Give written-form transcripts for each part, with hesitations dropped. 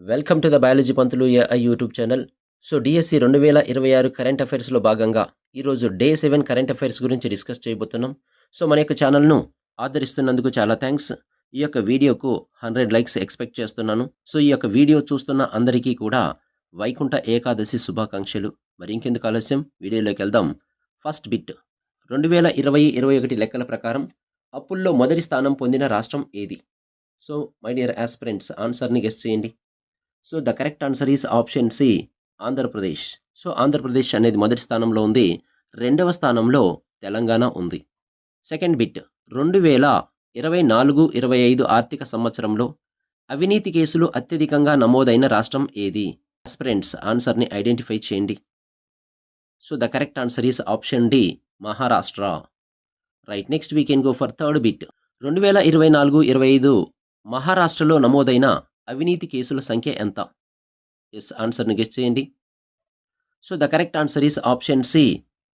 Welcome to the biology Pantulu AI YouTube channel. So DSC 2026 current అఫైర్స్లో భాగంగా ఈరోజు day 7 current affairs గురించి discuss చేయబోతున్నాం. సో మన యొక్క ఛానల్ను ఆదరిస్తున్నందుకు చాలా థ్యాంక్స్. ఈ యొక్క వీడియోకు 100 లైక్స్ ఎక్స్పెక్ట్ చేస్తున్నాను. సో ఈ యొక్క వీడియో చూస్తున్న అందరికీ కూడా వైకుంఠ ఏకాదశి శుభాకాంక్షలు. మరి ఇంకెందుకు ఆలస్యం, వీడియోలోకి వెళ్దాం. ఫస్ట్ బిట్, 2020-21 లెక్కల ప్రకారం అప్పుల్లో మొదటి స్థానం పొందిన రాష్ట్రం ఏది? సో మై డియర్ ఆస్పిరెంట్స్, ఆన్సర్ని గెస్ చేయండి. So the correct answer is option C, Andhra Pradesh. So Andhra Pradesh అనేది మొదటి స్థానంలో ఉంది. రెండవ స్థానంలో తెలంగాణ ఉంది. సెకండ్ బిట్, 2024-25 ఆర్థిక సంవత్సరంలో అవినీతి కేసులు అత్యధికంగా నమోదైన రాష్ట్రం ఏది? ఆస్పిరెంట్స్ ఆన్సర్ని ఐడెంటిఫై చేయండి. So the correct answer is option D, Maharashtra. Right, next we can go for third bit. 2024-25 మహారాష్ట్రలో నమోదైన అవినీతి కేసుల సంఖ్య ఎంత? ఎస్, ఆన్సర్ని గెస్ చేయండి. So the correct answer is option C,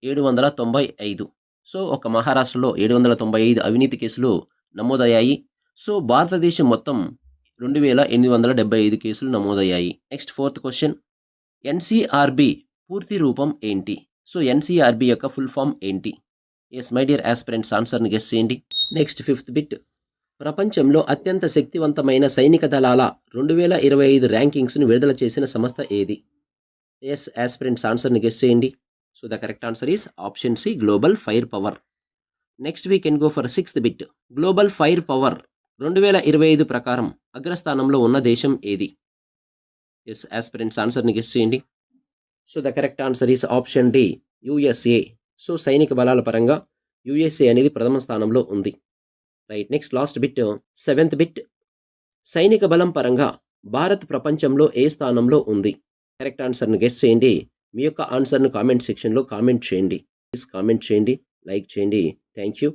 795. So ఒక మహారాష్ట్రలో 795 అవినీతి కేసులు నమోదయ్యాయి. సో భారతదేశం మొత్తం 2875 కేసులు నమోదయ్యాయి. నెక్స్ట్ ఫోర్త్ క్వశ్చన్, ఎన్సీఆర్బి పూర్తి రూపం ఏంటి? సో ఎన్సీఆర్బి యొక్క ఫుల్ ఫామ్ ఏంటి? ఎస్ మై డియర్ ఆస్పిరెంట్స్, ఆన్సర్ని గెస్ చేయండి. నెక్స్ట్ ఫిఫ్త్ బిట్, ప్రపంచంలో అత్యంత శక్తివంతమైన సైనిక దళాల 2025 ర్యాంకింగ్స్ను విడుదల చేసిన సంస్థ ఏది? ఎస్ ఆస్పిరెంట్స్, ఆన్సర్ని గెస్ చేయండి. So the correct answer is option C, global fire power. Next we can go for sixth bit. Global fire power 2025 ప్రకారం అగ్రస్థానంలో ఉన్న దేశం ఏది? ఎస్ ఆస్పిరెంట్స్, ఆన్సర్ని గెస్ చేయండి. So the correct answer is option D, USA. So సైనిక బలాల పరంగా యుఎస్ఏ అనేది ప్రథమ స్థానంలో ఉంది. Right, next last bit, seventh bit. సైనిక బలం పరంగా భారత్ ప్రపంచంలో ఏ స్థానంలో ఉంది? కరెక్ట్ ఆన్సర్ను గెస్ చేయండి. మీ యొక్క ఆన్సర్ను కామెంట్ సెక్షన్లో కామెంట్ చేయండి. ప్లీజ్ కామెంట్ చేయండి, లైక్ చేయండి. Thank you.